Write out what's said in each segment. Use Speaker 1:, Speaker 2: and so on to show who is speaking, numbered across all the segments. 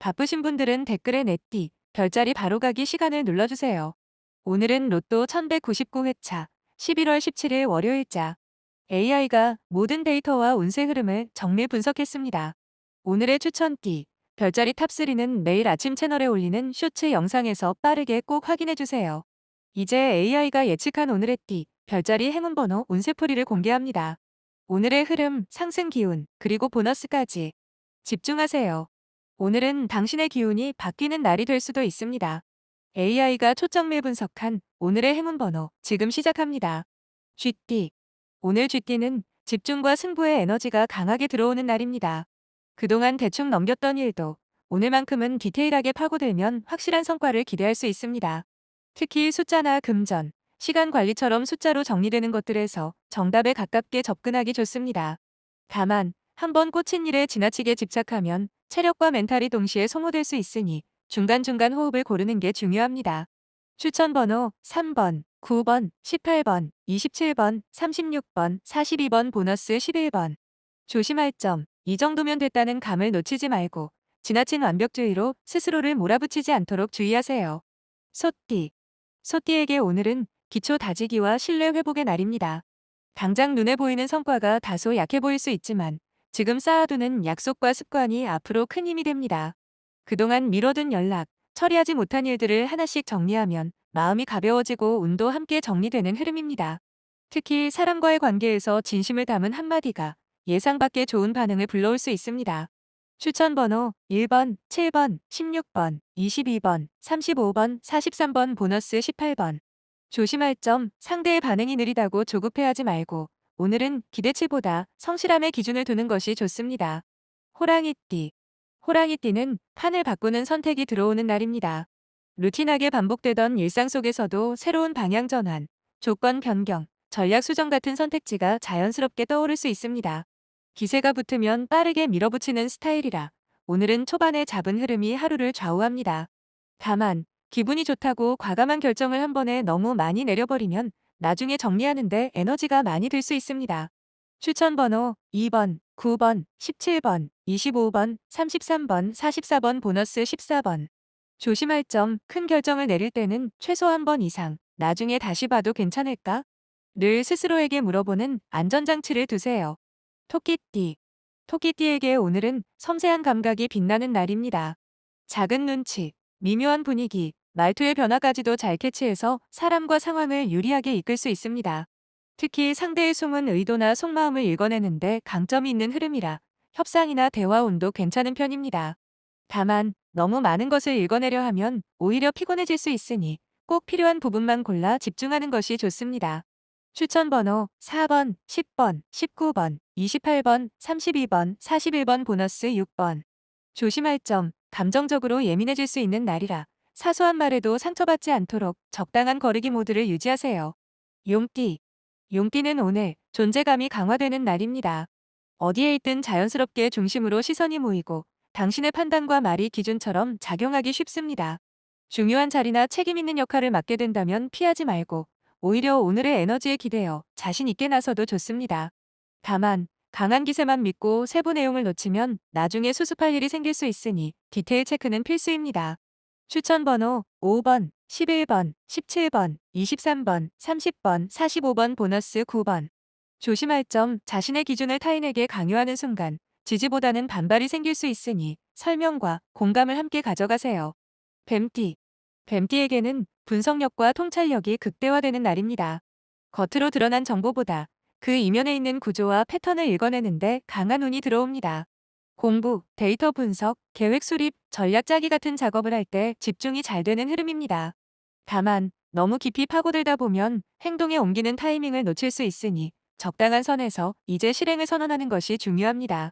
Speaker 1: 바쁘신 분들은 댓글에 내띠, 별자리 바로가기 시간을 눌러주세요. 오늘은 로또 1199회차 11월 17일 월요일자. AI가 모든 데이터와 운세 흐름을 정밀 분석했습니다. 오늘의 추천띠, 별자리 탑3는 매일 아침 채널에 올리는 쇼츠 영상에서 빠르게 꼭 확인해주세요. 이제 AI가 예측한 오늘의 띠, 별자리 행운번호 운세풀이를 공개합니다. 오늘의 흐름, 상승 기운, 그리고 보너스까지 집중하세요. 오늘은 당신의 기운이 바뀌는 날이 될 수도 있습니다. AI가 초점밀 분석한 오늘의 행운번호 지금 시작합니다. 쥐띠. 오늘 쥐띠는 집중과 승부의 에너지가 강하게 들어오는 날입니다. 그동안 대충 넘겼던 일도 오늘만큼은 디테일하게 파고들면 확실한 성과를 기대할 수 있습니다. 특히 숫자나 금전, 시간 관리처럼 숫자로 정리되는 것들에서 정답에 가깝게 접근하기 좋습니다. 다만, 한번 꽂힌 일에 지나치게 집착하면 체력과 멘탈이 동시에 소모될 수 있으니 중간중간 호흡을 고르는 게 중요합니다. 추천 번호 3번, 9번, 18번, 27번, 36번, 42번 보너스 11번. 조심할 점, 이 정도면 됐다는 감을 놓치지 말고 지나친 완벽주의로 스스로를 몰아붙이지 않도록 주의하세요. 소띠. 소띠에게 오늘은 기초 다지기와 신뢰 회복의 날입니다. 당장 눈에 보이는 성과가 다소 약해 보일 수 있지만 지금 쌓아두는 약속과 습관이 앞으로 큰 힘이 됩니다. 그동안 미뤄둔 연락, 처리하지 못한 일들을 하나씩 정리하면 마음이 가벼워지고 운도 함께 정리되는 흐름입니다. 특히 사람과의 관계에서 진심을 담은 한마디가 예상 밖의 좋은 반응을 불러올 수 있습니다. 추천 번호 1번, 7번, 16번, 22번, 35번, 43번 보너스 18번. 조심할 점, 상대의 반응이 느리다고 조급해하지 말고 오늘은 기대치보다 성실함의 기준을 두는 것이 좋습니다. 호랑이띠. 호랑이띠는 판을 바꾸는 선택이 들어오는 날입니다. 루틴하게 반복되던 일상 속에서도 새로운 방향 전환, 조건 변경, 전략 수정 같은 선택지가 자연스럽게 떠오를 수 있습니다. 기세가 붙으면 빠르게 밀어붙이는 스타일이라 오늘은 초반에 잡은 흐름이 하루를 좌우합니다. 다만 기분이 좋다고 과감한 결정을 한 번에 너무 많이 내려버리면 나중에 정리하는데 에너지가 많이 들 수 있습니다. 추천 번호 2번, 9번, 17번, 25번, 33번, 44번 보너스 14번. 조심할 점, 큰 결정을 내릴 때는 최소 한 번 이상 나중에 다시 봐도 괜찮을까? 늘 스스로에게 물어보는 안전장치를 두세요. 토끼띠. 토끼띠에게 오늘은 섬세한 감각이 빛나는 날입니다. 작은 눈치, 미묘한 분위기, 말투의 변화까지도 잘 캐치해서 사람과 상황을 유리하게 이끌 수 있습니다. 특히 상대의 숨은 의도나 속마음을 읽어내는데 강점이 있는 흐름이라 협상이나 대화 운도 괜찮은 편입니다. 다만 너무 많은 것을 읽어내려 하면 오히려 피곤해질 수 있으니 꼭 필요한 부분만 골라 집중하는 것이 좋습니다. 추천 번호 4번, 10번, 19번, 28번, 32번, 41번 보너스 6번. 조심할 점, 감정적으로 예민해질 수 있는 날이라 사소한 말에도 상처받지 않도록 적당한 거리기 모드를 유지하세요. 용띠. 용띠는 오늘 존재감이 강화되는 날입니다. 어디에 있든 자연스럽게 중심으로 시선이 모이고 당신의 판단과 말이 기준처럼 작용하기 쉽습니다. 중요한 자리나 책임 있는 역할을 맡게 된다면 피하지 말고 오히려 오늘의 에너지에 기대어 자신 있게 나서도 좋습니다. 다만 강한 기세만 믿고 세부 내용을 놓치면 나중에 수습할 일이 생길 수 있으니 디테일 체크는 필수입니다. 추천 번호 5번, 11번, 17번, 23번, 30번, 45번 보너스 9번. 조심할 점, 자신의 기준을 타인에게 강요하는 순간 지지보다는 반발이 생길 수 있으니 설명과 공감을 함께 가져가세요. 뱀띠. 뱀띠에게는 분석력과 통찰력이 극대화되는 날입니다. 겉으로 드러난 정보보다 그 이면에 있는 구조와 패턴을 읽어내는데 강한 운이 들어옵니다. 공부, 데이터 분석, 계획 수립, 전략 짜기 같은 작업을 할 때 집중이 잘 되는 흐름입니다. 다만 너무 깊이 파고들다 보면 행동에 옮기는 타이밍을 놓칠 수 있으니 적당한 선에서 이제 실행을 선언하는 것이 중요합니다.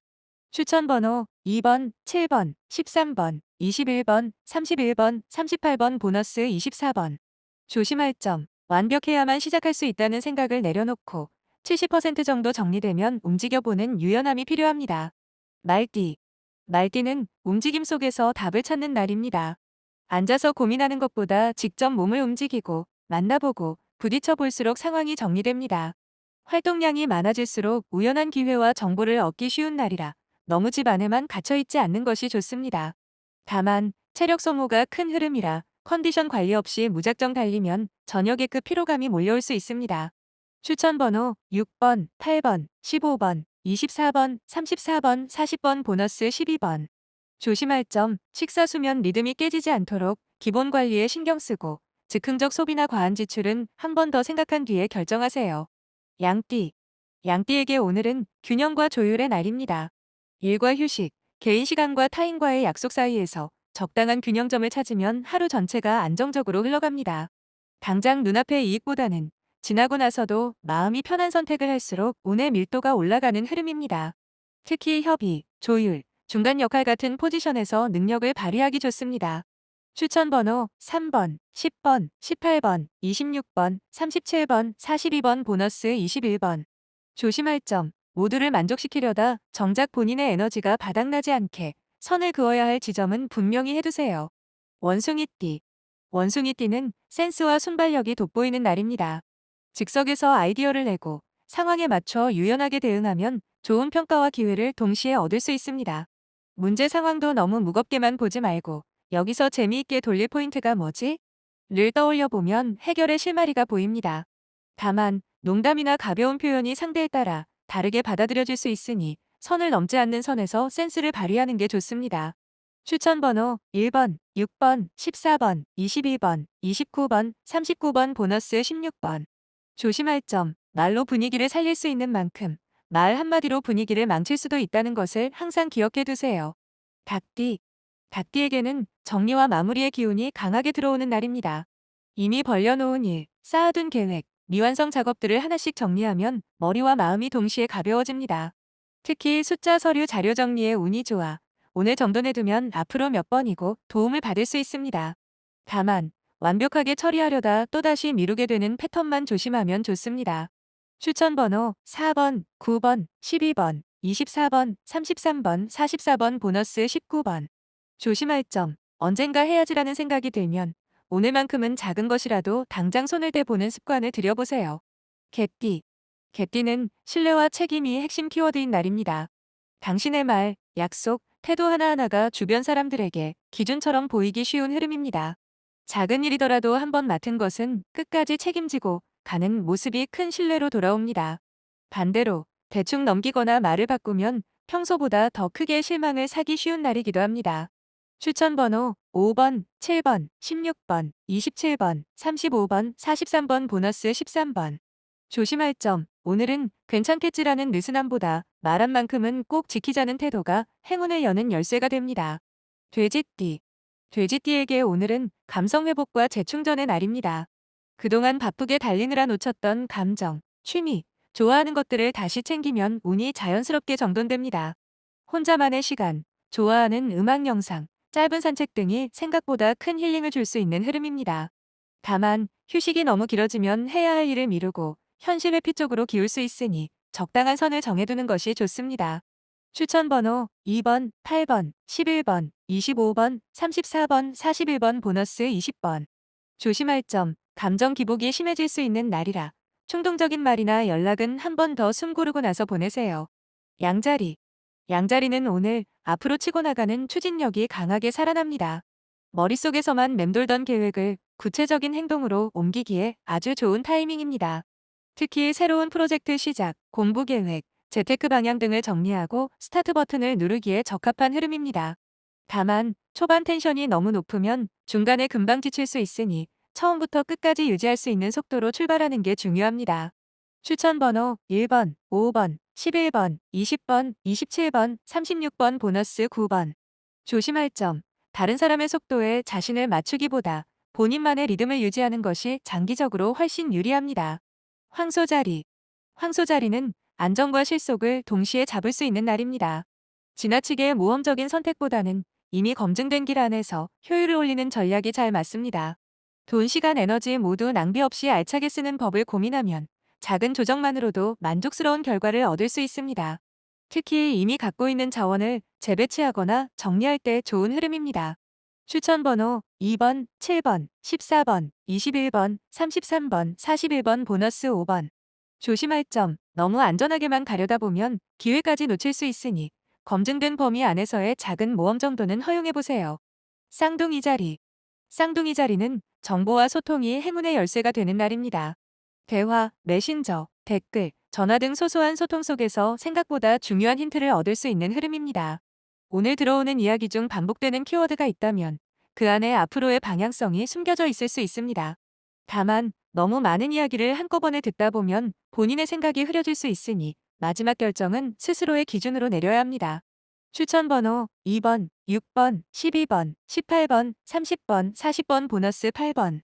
Speaker 1: 추천 번호 2번, 7번, 13번, 21번, 31번, 38번 보너스 24번. 조심할 점, 완벽해야만 시작할 수 있다는 생각을 내려놓고 70% 정도 정리되면 움직여보는 유연함이 필요합니다. 말띠. 말띠는 움직임 속에서 답을 찾는 날입니다. 앉아서 고민하는 것보다 직접 몸을 움직이고 만나보고 부딪혀 볼수록 상황이 정리됩니다. 활동량이 많아질수록 우연한 기회와 정보를 얻기 쉬운 날이라 너무 집 안에만 갇혀있지 않는 것이 좋습니다. 다만 체력 소모가 큰 흐름이라 컨디션 관리 없이 무작정 달리면 저녁에 피로감이 몰려올 수 있습니다. 추천 번호 6번, 8번, 15번, 24번, 34번, 40번 보너스 12번. 조심할 점, 식사 수면 리듬이 깨지지 않도록 기본 관리에 신경 쓰고 즉흥적 소비나 과한 지출은 한 번 더 생각한 뒤에 결정하세요. 양띠. 양띠에게 오늘은 균형과 조율의 날입니다. 일과 휴식, 개인 시간과 타인과의 약속 사이에서 적당한 균형점을 찾으면 하루 전체가 안정적으로 흘러갑니다. 당장 눈앞의 이익보다는 지나고 나서도 마음이 편한 선택을 할수록 운의 밀도가 올라가는 흐름입니다. 특히 협의, 조율, 중간 역할 같은 포지션에서 능력을 발휘하기 좋습니다. 추천 번호 3번, 10번, 18번, 26번, 37번, 42번 보너스 21번. 조심할 점, 모두를 만족시키려다 정작 본인의 에너지가 바닥나지 않게 선을 그어야 할 지점은 분명히 해두세요. 원숭이띠. 원숭이띠는 센스와 순발력이 돋보이는 날입니다. 즉석에서 아이디어를 내고 상황에 맞춰 유연하게 대응하면 좋은 평가와 기회를 동시에 얻을 수 있습니다. 문제 상황도 너무 무겁게만 보지 말고 여기서 재미있게 돌릴 포인트가 뭐지? 를 떠올려 보면 해결의 실마리가 보입니다. 다만 농담이나 가벼운 표현이 상대에 따라 다르게 받아들여질 수 있으니 선을 넘지 않는 선에서 센스를 발휘하는 게 좋습니다. 추천 번호 1번, 6번, 14번, 22번, 29번, 39번 보너스 16번. 조심할 점, 말로 분위기를 살릴 수 있는 만큼 말 한마디로 분위기를 망칠 수도 있다는 것을 항상 기억해 두세요. 닭띠. 닭띠에게는 정리와 마무리의 기운이 강하게 들어오는 날입니다. 이미 벌려놓은 일, 쌓아둔 계획, 미완성 작업들을 하나씩 정리하면 머리와 마음이 동시에 가벼워집니다. 특히 숫자 서류 자료 정리에 운이 좋아 오늘 정돈해두면 앞으로 몇 번이고 도움을 받을 수 있습니다. 다만 완벽하게 처리하려다 또다시 미루게 되는 패턴만 조심하면 좋습니다. 추천 번호 4번, 9번, 12번, 24번, 33번, 44번 보너스 19번. 조심할 점, 언젠가 해야지라는 생각이 들면 오늘만큼은 작은 것이라도 당장 손을 대보는 습관을 들여보세요. 개띠. 개띠는 신뢰와 책임이 핵심 키워드인 날입니다. 당신의 말, 약속, 태도 하나하나가 주변 사람들에게 기준처럼 보이기 쉬운 흐름입니다. 작은 일이더라도 한번 맡은 것은 끝까지 책임지고 가는 모습이 큰 신뢰로 돌아옵니다. 반대로 대충 넘기거나 말을 바꾸면 평소보다 더 크게 실망을 사기 쉬운 날이기도 합니다. 추천 번호 5번, 7번, 16번, 27번, 35번, 43번 보너스 13번. 조심할 점, 오늘은 괜찮겠지라는 느슨함보다 말한 만큼은 꼭 지키자는 태도가 행운을 여는 열쇠가 됩니다. 돼지띠. 돼지띠에게 오늘은 감성 회복과 재충전의 날입니다. 그동안 바쁘게 달리느라 놓쳤던 감정, 취미, 좋아하는 것들을 다시 챙기면 운이 자연스럽게 정돈됩니다. 혼자만의 시간, 좋아하는 음악 영상, 짧은 산책 등이 생각보다 큰 힐링을 줄 수 있는 흐름입니다. 다만 휴식이 너무 길어지면 해야 할 일을 미루고 현실 회피 쪽으로 기울 수 있으니 적당한 선을 정해두는 것이 좋습니다. 추천 번호 2번, 8번, 11번, 25번, 34번, 41번 보너스 20번. 조심할 점, 감정 기복이 심해질 수 있는 날이라 충동적인 말이나 연락은 한 번 더 숨 고르고 나서 보내세요. 양자리. 양자리는 오늘 앞으로 치고 나가는 추진력이 강하게 살아납니다. 머릿속에서만 맴돌던 계획을 구체적인 행동으로 옮기기에 아주 좋은 타이밍입니다. 특히 새로운 프로젝트 시작, 공부 계획, 재테크 방향 등을 정리하고 스타트 버튼을 누르기에 적합한 흐름입니다. 다만 초반 텐션이 너무 높으면 중간에 금방 지칠 수 있으니 처음부터 끝까지 유지할 수 있는 속도로 출발하는 게 중요합니다. 추천 번호 1번, 5번, 11번, 20번, 27번, 36번 보너스 9번. 조심할 점, 다른 사람의 속도에 자신을 맞추기보다 본인만의 리듬을 유지하는 것이 장기적으로 훨씬 유리합니다. 황소자리. 황소자리는 안정과 실속을 동시에 잡을 수 있는 날입니다. 지나치게 모험적인 선택보다는 이미 검증된 길 안에서 효율을 올리는 전략이 잘 맞습니다. 돈, 시간, 에너지 모두 낭비 없이 알차게 쓰는 법을 고민하면 작은 조정만으로도 만족스러운 결과를 얻을 수 있습니다. 특히 이미 갖고 있는 자원을 재배치하거나 정리할 때 좋은 흐름입니다. 추천 번호 2번, 7번, 14번, 21번, 33번, 41번 보너스 5번. 조심할 점, 너무 안전하게만 가려다 보면 기회까지 놓칠 수 있으니 검증된 범위 안에서의 작은 모험 정도는 허용해보세요. 쌍둥이 자리. 쌍둥이 자리는 정보와 소통이 행운의 열쇠가 되는 날입니다. 대화, 메신저, 댓글, 전화 등 소소한 소통 속에서 생각보다 중요한 힌트를 얻을 수 있는 흐름입니다. 오늘 들어오는 이야기 중 반복되는 키워드가 있다면 그 안에 앞으로의 방향성이 숨겨져 있을 수 있습니다. 다만 너무 많은 이야기를 한꺼번에 듣다 보면 본인의 생각이 흐려질 수 있으니 마지막 결정은 스스로의 기준으로 내려야 합니다. 추천 번호 2번, 6번, 12번, 18번, 30번, 40번 보너스 8번.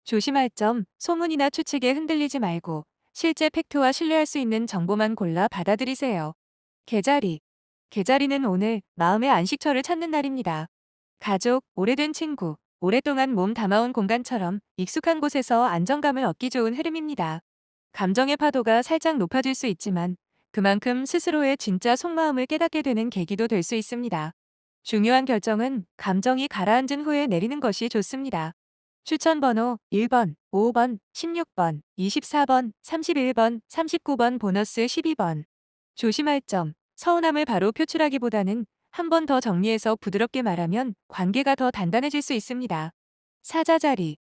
Speaker 1: 조심할 점, 소문이나 추측에 흔들리지 말고 실제 팩트와 신뢰할 수 있는 정보만 골라 받아들이세요. 개자리. 개자리는 오늘 마음의 안식처를 찾는 날입니다. 가족, 오래된 친구, 오랫동안 몸 담아온 공간처럼 익숙한 곳에서 안정감을 얻기 좋은 흐름입니다. 감정의 파도가 살짝 높아질 수 있지만 그만큼 스스로의 진짜 속마음을 깨닫게 되는 계기도 될 수 있습니다. 중요한 결정은 감정이 가라앉은 후에 내리는 것이 좋습니다. 추천 번호 1번, 5번, 16번, 24번, 31번, 39번 보너스 12번. 조심할 점, 서운함을 바로 표출하기보다는 한 번 더 정리해서 부드럽게 말하면 관계가 더 단단해질 수 있습니다. 사자자리.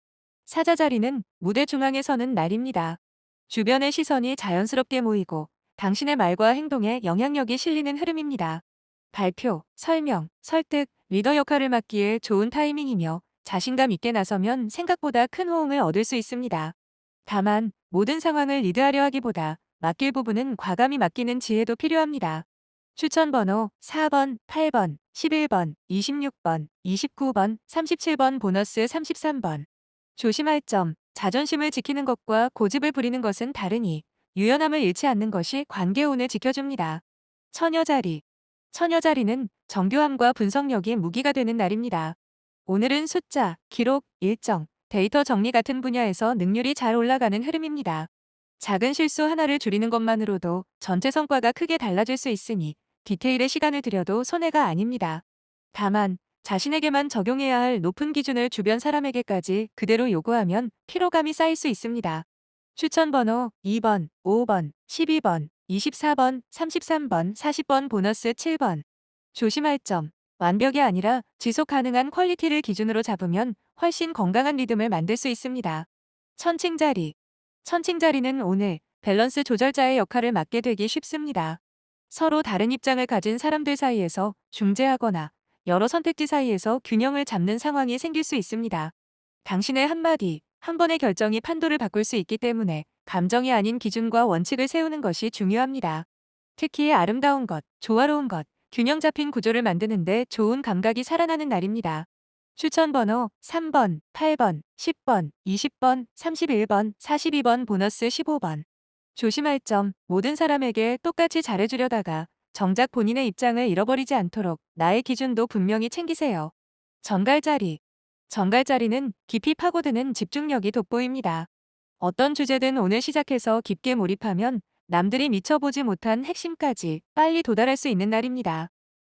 Speaker 1: 사자자리는 무대 중앙에 서는 날입니다. 주변의 시선이 자연스럽게 모이고 당신의 말과 행동에 영향력이 실리는 흐름입니다. 발표, 설명, 설득, 리더 역할을 맡기에 좋은 타이밍이며 자신감 있게 나서면 생각보다 큰 호응을 얻을 수 있습니다. 다만 모든 상황을 리드하려 하기보다 맡길 부분은 과감히 맡기는 지혜도 필요합니다. 추천 번호 4번, 8번, 11번, 26번, 29번, 37번 보너스 33번. 조심할 점, 자존심을 지키는 것과 고집을 부리는 것은 다르니 유연함을 잃지 않는 것이 관계운을 지켜줍니다. 처녀자리. 처녀자리는 정교함과 분석력이 무기가 되는 날입니다. 오늘은 숫자, 기록, 일정, 데이터 정리 같은 분야에서 능률이 잘 올라가는 흐름입니다. 작은 실수 하나를 줄이는 것만으로도 전체 성과가 크게 달라질 수 있으니 디테일에 시간을 들여도 손해가 아닙니다. 다만 자신에게만 적용해야 할 높은 기준을 주변 사람에게까지 그대로 요구하면 피로감이 쌓일 수 있습니다. 추천 번호 2번, 5번, 12번, 24번, 33번, 40번 보너스 7번. 조심할 점, 완벽이 아니라 지속 가능한 퀄리티를 기준으로 잡으면 훨씬 건강한 리듬을 만들 수 있습니다. 천칭자리. 천칭자리는 오늘 밸런스 조절자의 역할을 맡게 되기 쉽습니다. 서로 다른 입장을 가진 사람들 사이에서 중재하거나 여러 선택지 사이에서 균형을 잡는 상황이 생길 수 있습니다. 당신의 한마디, 한 번의 결정이 판도를 바꿀 수 있기 때문에 감정이 아닌 기준과 원칙을 세우는 것이 중요합니다. 특히 아름다운 것, 조화로운 것, 균형 잡힌 구조를 만드는데 좋은 감각이 살아나는 날입니다. 추천 번호 3번, 8번, 10번, 20번, 31번, 42번 보너스 15번. 조심할 점, 모든 사람에게 똑같이 잘해주려다가 정작 본인의 입장을 잃어버리지 않도록 나의 기준도 분명히 챙기세요. 전갈자리. 전갈자리는 깊이 파고드는 집중력이 돋보입니다. 어떤 주제든 오늘 시작해서 깊게 몰입하면 남들이 미쳐보지 못한 핵심까지 빨리 도달할 수 있는 날입니다.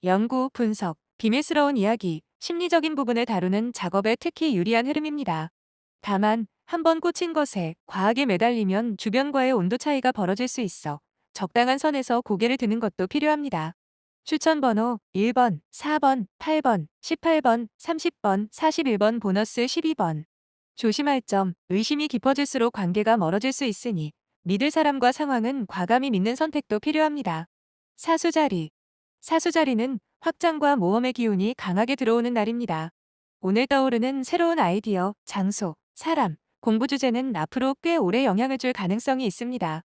Speaker 1: 연구, 분석, 비밀스러운 이야기, 심리적인 부분을 다루는 작업에 특히 유리한 흐름입니다. 다만 한번 꽂힌 것에 과하게 매달리면 주변과의 온도 차이가 벌어질 수 있어 적당한 선에서 고개를 드는 것도 필요합니다. 추천 번호 1번, 4번, 8번, 18번, 30번, 41번 보너스 12번. 조심할 점, 의심이 깊어질수록 관계가 멀어질 수 있으니 믿을 사람과 상황은 과감히 믿는 선택도 필요합니다. 사수자리. 사수자리는 확장과 모험의 기운이 강하게 들어오는 날입니다. 오늘 떠오르는 새로운 아이디어, 장소, 사람, 공부 주제는 앞으로 꽤 오래 영향을 줄 가능성이 있습니다.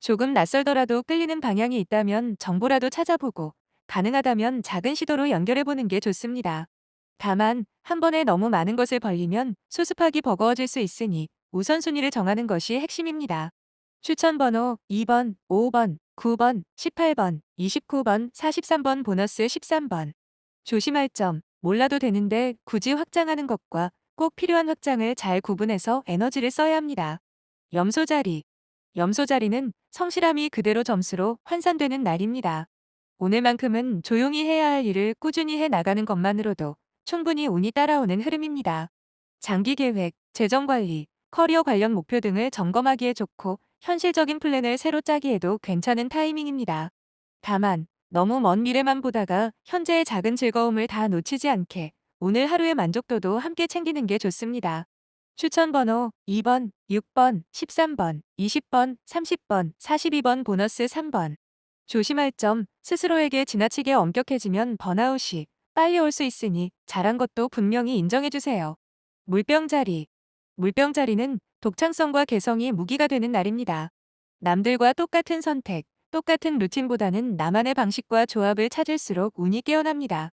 Speaker 1: 조금 낯설더라도 끌리는 방향이 있다면 정보라도 찾아보고 가능하다면 작은 시도로 연결해보는 게 좋습니다. 다만 한 번에 너무 많은 것을 벌리면 수습하기 버거워질 수 있으니 우선순위를 정하는 것이 핵심입니다. 추천 번호 2번, 5번, 9번, 18번, 29번, 43번 보너스 13번. 조심할 점, 몰라도 되는데 굳이 확장하는 것과 꼭 필요한 확장을 잘 구분해서 에너지를 써야 합니다. 염소자리. 염소자리는 성실함이 그대로 점수로 환산되는 날입니다. 오늘만큼은 조용히 해야 할 일을 꾸준히 해 나가는 것만으로도 충분히 운이 따라오는 흐름입니다. 장기 계획, 재정 관리, 커리어 관련 목표 등을 점검하기에 좋고 현실적인 플랜을 새로 짜기에도 괜찮은 타이밍입니다. 다만 너무 먼 미래만 보다가 현재의 작은 즐거움을 다 놓치지 않게 오늘 하루의 만족도도 함께 챙기는 게 좋습니다. 추천 번호 2번, 6번, 13번, 20번, 30번, 42번 보너스 3번. 조심할 점, 스스로에게 지나치게 엄격해지면 번아웃이 빨리 올 수 있으니 잘한 것도 분명히 인정해주세요. 물병자리. 물병자리는 독창성과 개성이 무기가 되는 날입니다. 남들과 똑같은 선택, 똑같은 루틴보다는 나만의 방식과 조합을 찾을수록 운이 깨어납니다.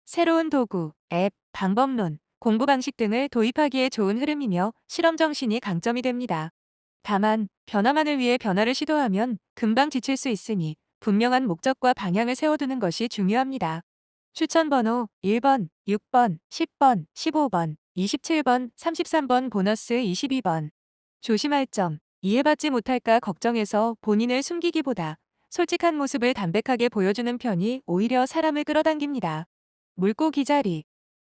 Speaker 1: 새로운 도구, 앱, 방법론, 공부 방식 등을 도입하기에 좋은 흐름이며 실험 정신이 강점이 됩니다. 다만, 변화만을 위해 변화를 시도하면 금방 지칠 수 있으니 분명한 목적과 방향을 세워두는 것이 중요합니다. 추천 번호 1번, 6번, 10번, 15번, 27번, 33번 보너스 22번. 조심할 점, 이해받지 못할까 걱정해서 본인을 숨기기보다 솔직한 모습을 담백하게 보여주는 편이 오히려 사람을 끌어당깁니다. 물고기 자리.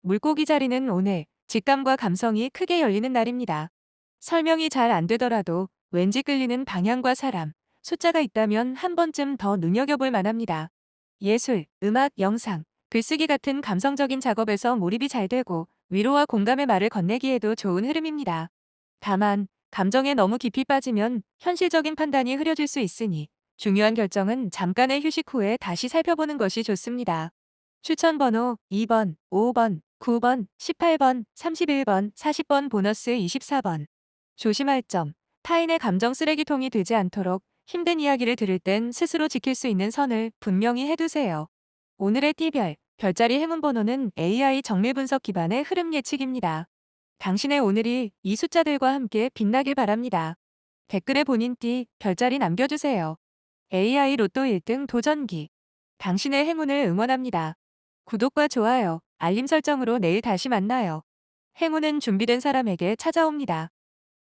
Speaker 1: 물고기 자리는 오늘 직감과 감성이 크게 열리는 날입니다. 설명이 잘 안 되더라도 왠지 끌리는 방향과 사람, 숫자가 있다면 한 번쯤 더 눈여겨볼 만합니다. 예술, 음악, 영상, 글쓰기 같은 감성적인 작업에서 몰입이 잘 되고 위로와 공감의 말을 건네기에도 좋은 흐름입니다. 다만, 감정에 너무 깊이 빠지면 현실적인 판단이 흐려질 수 있으니 중요한 결정은 잠깐의 휴식 후에 다시 살펴보는 것이 좋습니다. 추천 번호 2번, 5번, 9번, 18번, 31번, 40번 보너스 24번. 조심할 점, 타인의 감정 쓰레기통이 되지 않도록 힘든 이야기를 들을 땐 스스로 지킬 수 있는 선을 분명히 해두세요. 오늘의 띠별, 별자리 행운 번호는 AI 정밀 분석 기반의 흐름 예측입니다. 당신의 오늘이 이 숫자들과 함께 빛나길 바랍니다. 댓글에 본인 띠, 별자리 남겨주세요. AI 로또 1등 도전기. 당신의 행운을 응원합니다. 구독과 좋아요, 알림 설정으로 내일 다시 만나요. 행운은 준비된 사람에게 찾아옵니다.